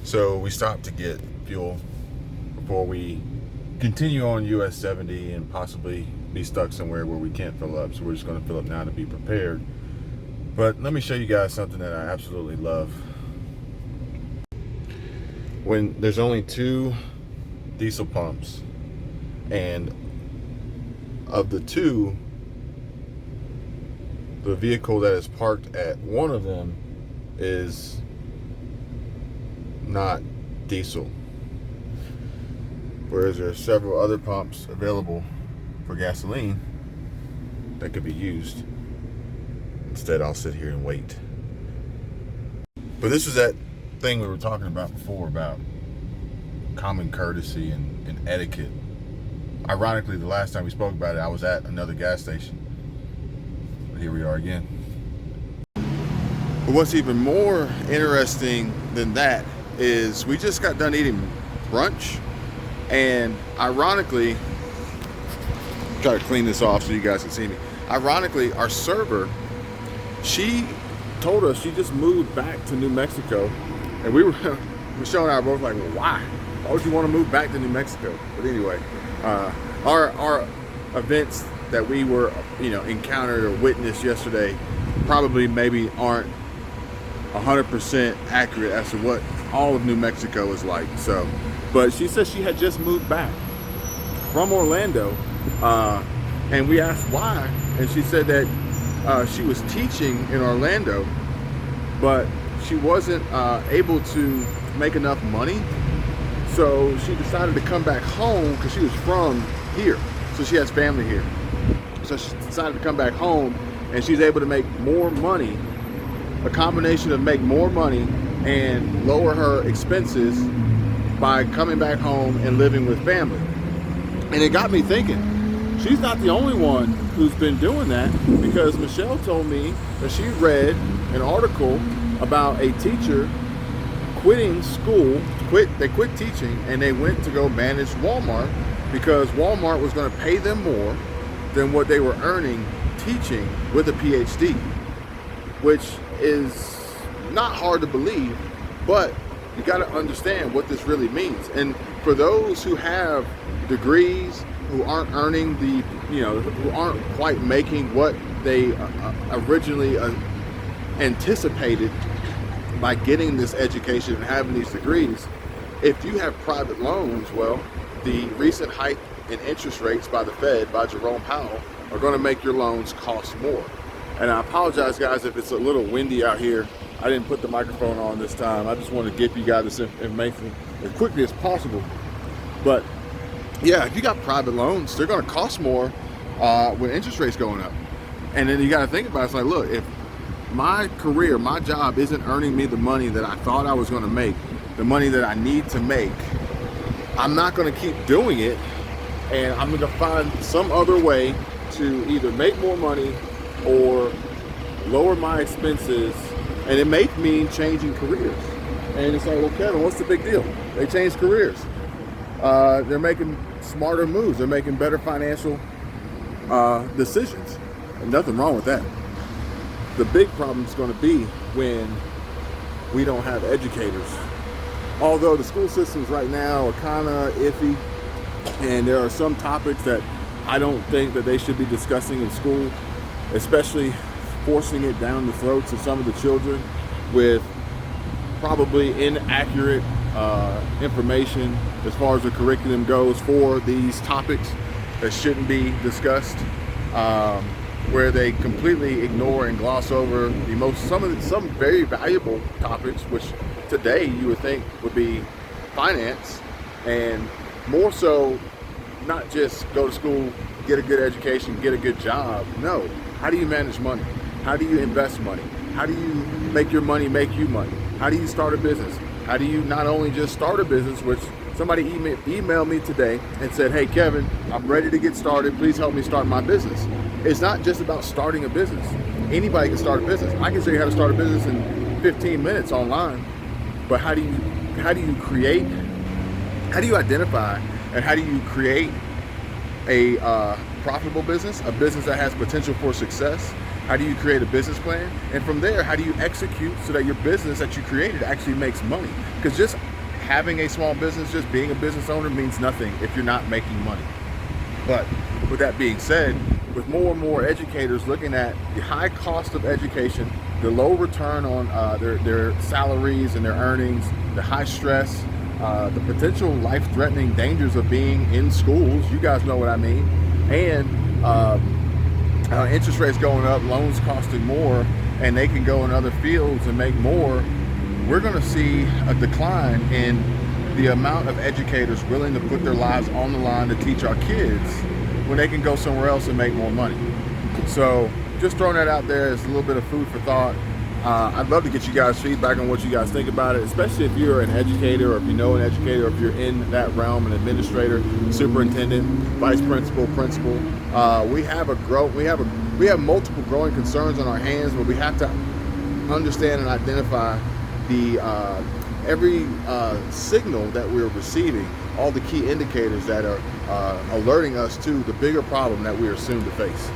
So we stopped to get fuel before we continue on US 70 and possibly be stuck somewhere where we can't fill up. So we're just going to fill up now to be prepared. But let me show you guys something that I absolutely love. When there's only 2 diesel pumps, and of the 2, the vehicle that is parked at one of them is not diesel, whereas there are several other pumps available for gasoline that could be used. Instead, I'll sit here and wait. But this is that thing we were talking about before about common courtesy and etiquette. Ironically, the last time we spoke about it, I was at another gas station. But here we are again. But what's even more interesting than that is we just got done eating brunch, and ironically, try to clean this off so you guys can see me. Ironically, our server, she told us she just moved back to New Mexico, and we were, Michelle and I were both like, well, why? Why would you want to move back to New Mexico? But anyway, our events that we were, encountered or witnessed yesterday probably maybe aren't 100% accurate as to what all of New Mexico is like. So, but she said she had just moved back from Orlando, and we asked why, and she said that she was teaching in Orlando, but she wasn't able to make enough money, so she decided to come back home because she was from here, so she has family here. So she decided to come back home, and she's able to make more money, a combination of make more money and lower her expenses by coming back home and living with family. And it got me thinking, she's not the only one who's been doing that, because Michelle told me that she read an article about a teacher quitting school, they quit teaching, and they went to go manage Walmart because Walmart was going to pay them more than what they were earning teaching with a PhD, which is not hard to believe, but you got to understand what this really means. And for those who have degrees, who aren't earning who aren't quite making what they originally anticipated by getting this education and having these degrees, if you have private loans, well, the recent hike in interest rates by the Fed, by Jerome Powell, are going to make your loans cost more. And I apologize, guys, if it's a little windy out here. I didn't put the microphone on this time. I just want to give you guys this information as quickly as possible. But yeah, if you got private loans, they're going to cost more when interest rates going up. And then you got to think about it. It's like, look, if my career, my job isn't earning me the money that I thought I was going to make, the money that I need to make, I'm not going to keep doing it, and I'm going to find some other way to either make more money or lower my expenses, and it may mean changing careers. And it's like, well, Kevin, what's the big deal? They changed careers. They're making smarter moves. They're making better financial decisions. And nothing wrong with that. The big problem is going to be when we don't have educators. Although the school systems right now are kind of iffy, and there are some topics that I don't think that they should be discussing in school, especially forcing it down the throats of some of the children with probably inaccurate information as far as the curriculum goes for these topics that shouldn't be discussed, where they completely ignore and gloss over some very valuable topics, which today you would think would be finance, and more so not just go to school, get a good education, get a good job. No, how do you manage money? How do you invest money? How do you make your money make you money? How do you start a business? How do you not only just start a business, which somebody emailed me today and said, hey Kevin, I'm ready to get started, please help me start my business. It's not just about starting a business. Anybody can start a business. I can show you how to start a business in 15 minutes online, but how do you identify and how do you create a profitable business, a business that has potential for success? How do you create a business plan? And from there, how do you execute so that your business that you created actually makes money? Because just having a small business, just being a business owner, means nothing if you're not making money. But with that being said, with more and more educators looking at the high cost of education, the low return on their salaries and their earnings, the high stress, the potential life-threatening dangers of being in schools, you guys know what I mean, and interest rates going up, loans costing more, and they can go in other fields and make more, we're going to see a decline in the amount of educators willing to put their lives on the line to teach our kids when they can go somewhere else and make more money. So just throwing that out there as a little bit of food for thought. I'd love to get you guys feedback on what you guys think about it, especially if you're an educator, or if you know an educator, or if you're in that realm, an administrator, superintendent, vice principal, principal. We have multiple growing concerns on our hands, but we have to understand and identify the every signal that we're receiving, all the key indicators that are alerting us to the bigger problem that we are soon to face.